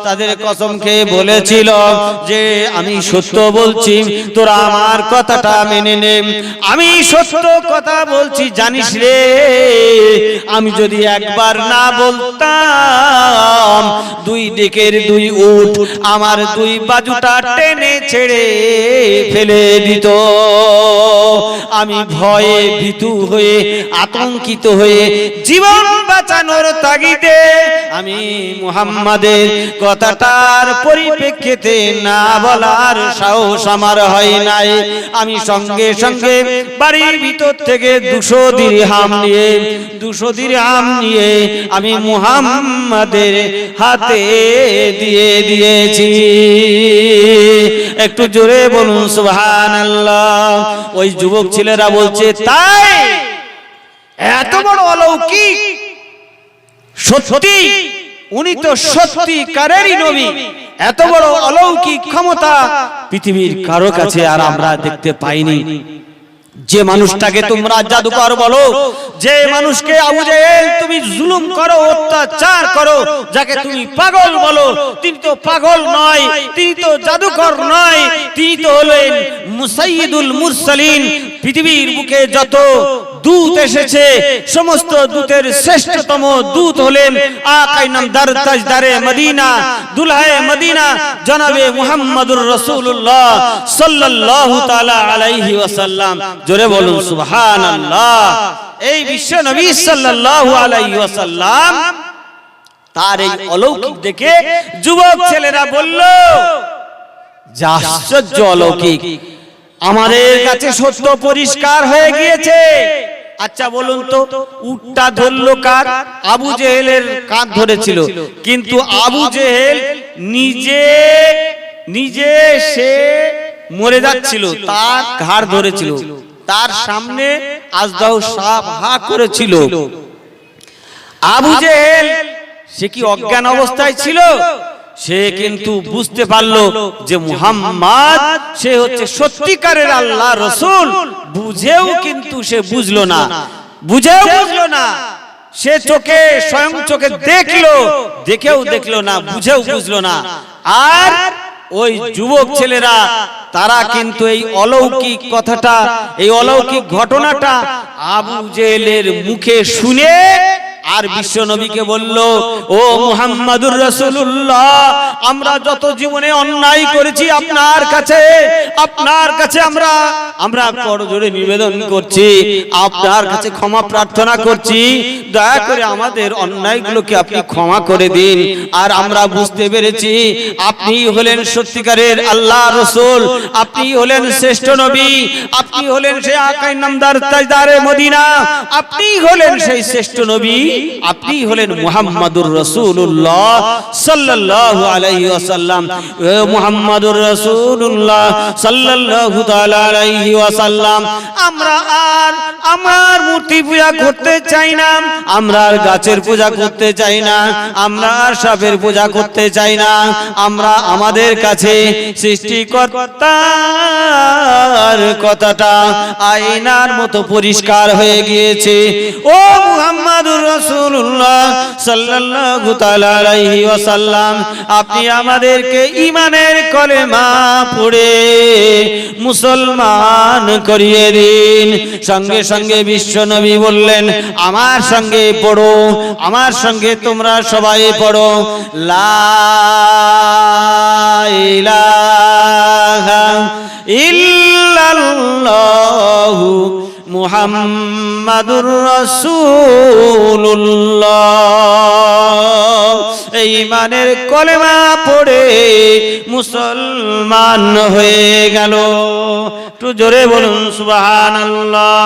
তাদের কসম খেয়ে বলেছিল যে আমি সত্য বলছি, তোরা আমার কথাটা মেনে নে, আমি সত্য কথা বলছি জানিস রে। আমি যদি একবার না বলতাম, দুই দিকের দুই উট আমার দুই বাজুটা টেনে ছেড়ে ফেলে দিত। আমি ভয়ে ভীতু হয়ে আতঙ্কিত হয়ে জীবন বাঁচানোর তাগিদে আমি মুহাম্মাদের কথাটার পরিপ্রেক্ষিতে না বলার সাহস আমার হয় নাই। আমি সঙ্গে সঙ্গে বাড়ির ভিতর থেকে 200 দিরহাম নিয়ে আমি মুহাম্মাদের হাতে দিয়ে দিয়েছি। একটু জোরে বলুন সুবহানাল্লাহ। ওই যুবক ছেলেরা বলছে, তাই এত বড় অলৌকিক, সত্যি উনি তো সত্যিকারেরই নবী, এত বড় অলৌকিক ক্ষমতা পৃথিবীর কারো কাছে আর আমরা দেখতে পাইনি। যে মানুষটাকে তোমরা জাদুকর বলো, যে মানুষকে আবু জেহেল তুমি জুলুম করো, অত্যাচার করো, যাকে তুমি পাগল বলো, তিনি তো পাগল নয়, তিনি তো জাদুকর নয়, তিনি তো হলেন মুসাইয়িদুল মুরসালিন। পৃথিবীর বুকে যত দূত এসেছে সমস্ত দূতের শ্রেষ্ঠতম দূত হলেন আকাই নামদার তাজদারে মদিনা, দুলহায়ে মদিনা জনাবে মুহাম্মদুর রাসূলুল্লাহ সাল্লাল্লাহু তাআলা আলাইহি ওয়াসাল্লাম। জোরে বলুন সুবহানাল্লাহ। এই বিশ্ব নবী সাল্লাল্লাহু আলাইহি ওয়াসাল্লাম তার এই অলৌকিক দেখে যুবক ছেলেরা বলল, যা আশ্চর্য অলৌকিক, আমাদের কাছে সত্য পরিষ্কার হয়ে গিয়েছে। আচ্ছা বলুন তো, উটটা ধরলো কার? আবু জেহেলের কাঁধ ধরেছিল, কিন্তু আবু জেহেল নিজে সে মরে যাচ্ছিল, তার ঘাড় ধরেছিল, তার সামনে আজদাহ সাপ হা করেছিল। আবু জেহেল সে কি অজ্ঞান অবস্থায় ছিল? সে কিন্তু বুঝতে পারলো যে মুহাম্মদ সে হচ্ছে সত্যিকারের আল্লাহ রাসূল। বুঝেও কিন্তু সে বুঝলো না, সে চোখে স্বয়ং চোখে দেখেও দেখলো না, বুঝেও বুঝলো না। আর ওই যুবক ছেলেরা তারা কিন্তু এই অলৌকিক কথাটা, এই অলৌকিক ঘটনাটা আবু জেহেলের মুখে শুনে আর বিশ্ব নবীকে বলল, ও মুহাম্মাদুর রাসূলুল্লাহ, আমরা যত জীবনে অন্যায় করেছি আপনার কাছে আমরা করজোড়ে নিবেদন করছি, আপনার কাছে ক্ষমা প্রার্থনা করছি, দয়া করে আমাদের অন্যায়গুলোকে আপনি ক্ষমা করে দিন। আর আমরা বুঝতে পেরেছি আপনি হলেন সত্যিকারের আল্লাহ রাসূল, আপনি হলেন শ্রেষ্ঠ নবী, আপনি হলেন সেই আকাই নামদার তাজদারে মদিনা, আপনি হলেন সেই শ্রেষ্ঠ নবী, আপনি হলেন মুহাম্মাদুর রাসূলুল্লাহ সাল্লাল্লাহু আলাইহি ওয়াসাল্লাম। মুহাম্মাদুর রাসূলুল্লাহ সাল্লাল্লাহু তাআলা আলাইহি ওয়াসাল্লাম। আমরা আর আমার মূর্তি পূজা করতে চাই না, আমরা আর গাছের পূজা করতে চাই না, আমরা আর সাপের পূজা করতে চাই না। আমরা আমাদের কাছে সৃষ্টিকর্তার কথাটা আয়নার মতো পরিষ্কার হয়ে গিয়েছে। ও মুহাম্মাদুর রাসূলুল্লাহ সাল্লাল্লাহু তাআলা আলাইহি ওয়াসাল্লাম, আপনি আমাদেরকে ঈমানের কলেমা পড়ে মুসলমান করিয়ে দিন। সঙ্গে সঙ্গে বিশ্ব নবী বললেন, আমার সঙ্গে পড়ো, আমার সঙ্গে তোমরা সবাই পড়ো, লা ইলাহা ইল্লাল্লাহু মুহাম্মাদুর রাসূলুল্লাহ। এই ঈমানের কলেমা পড়ে মুসলমান হয়ে গেল। একটু জোরে বলুন সুবহানাল্লাহ।